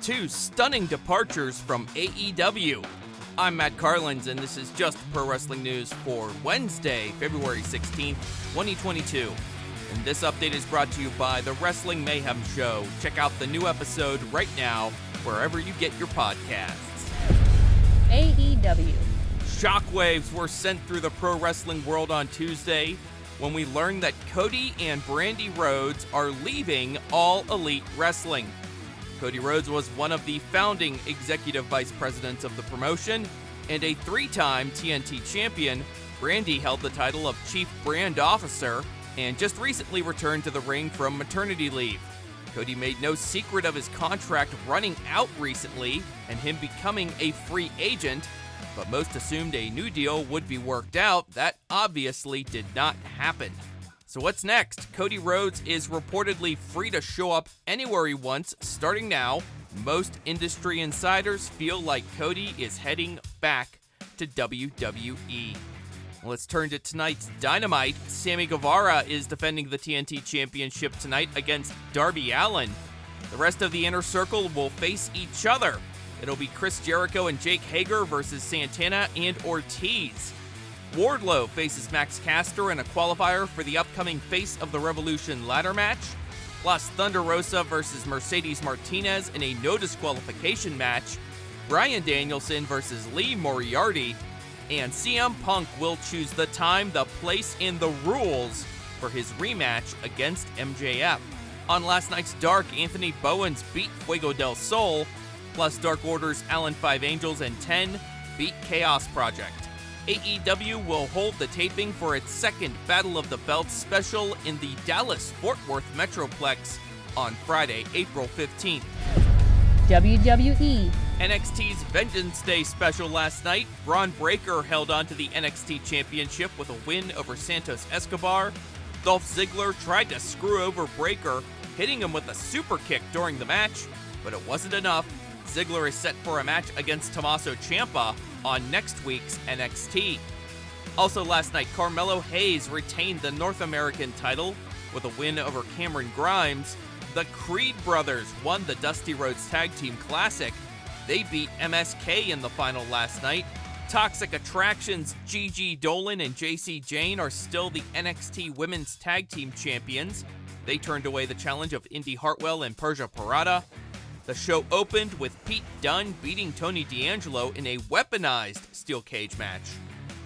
two stunning departures from AEW. I'm Matt Carlins, and this is just pro wrestling news for Wednesday, February 16th, 2022. And this update is brought to you by the Wrestling Mayhem Show. Check out the new episode right now, wherever you get your podcasts. AEW. Shockwaves were sent through the pro wrestling world on Tuesday when we learned that Cody and Brandi Rhodes are leaving All Elite Wrestling. Cody Rhodes was one of the founding executive vice presidents of the promotion and a three-time TNT Champion. Brandi held the title of Chief Brand Officer and just recently returned to the ring from maternity leave. Cody made no secret of his contract running out recently and him becoming a free agent, but most assumed a new deal would be worked out. That obviously did not happen. So what's next? Cody Rhodes is reportedly free to show up anywhere he wants starting now. Most industry insiders feel like Cody is heading back to WWE. Let's turn to tonight's Dynamite. Sammy Guevara is defending the TNT Championship tonight against Darby Allin. The rest of the Inner Circle will face each other. It'll be Chris Jericho and Jake Hager versus Santana and Ortiz. Wardlow faces Max Caster in a qualifier for the upcoming Face of the Revolution ladder match. Plus Thunder Rosa versus Mercedes Martinez in a no disqualification match. Bryan Danielson versus Lee Moriarty. And CM Punk will choose the time, the place, and the rules for his rematch against MJF. On last night's Dark, Anthony Bowens beat Fuego del Sol. Plus Dark Order's Allen 5 Angels and 10 beat Chaos Project. AEW will hold the taping for its second Battle of the Belts special in the Dallas-Fort Worth Metroplex on Friday, April 15th. WWE. NXT's Vengeance Day special last night. Braun Breaker held on to the NXT Championship with a win over Santos Escobar. Dolph Ziggler tried to screw over Breaker, hitting him with a super kick during the match, but it wasn't enough. Ziggler is set for a match against Tommaso Ciampa on next week's NXT. Also last night, Carmelo Hayes retained the North American title with a win over Cameron Grimes. The Creed brothers won the Dusty Rhodes Tag Team Classic. They beat MSK in the final last night. Toxic Attractions' Gigi Dolan and JC Jane are still the NXT Women's Tag Team Champions. They turned away the challenge of Indy Hartwell and Persia Pirotta. The show opened with Pete Dunne beating Tony D'Angelo in a weaponized steel cage match.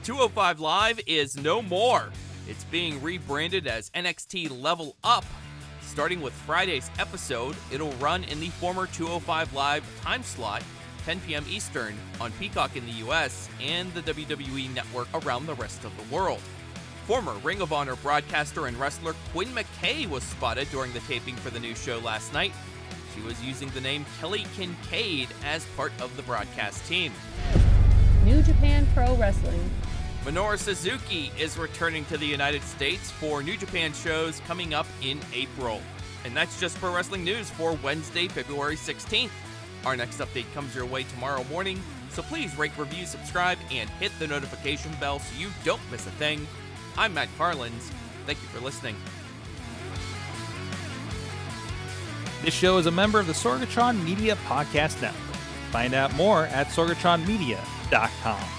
205 Live is no more. It's being rebranded as NXT Level Up. Starting with Friday's episode, it'll run in the former 205 Live time slot, 10 p.m. Eastern, on Peacock in the US and the WWE Network around the rest of the world. Former Ring of Honor broadcaster and wrestler Quinn McKay was spotted during the taping for the new show last night. She was using the name Kelly Kincaid as part of the broadcast team. New Japan Pro Wrestling. Minoru Suzuki is returning to the United States for New Japan shows coming up in April. And that's just pro wrestling news for Wednesday, February 16th. Our next update comes your way tomorrow morning, so please rate, review, subscribe, and hit the notification bell so you don't miss a thing. I'm Matt Carlins. Thank you for listening. This show is a member of the Sorgatron Media Podcast Network. Find out more at sorgatronmedia.com.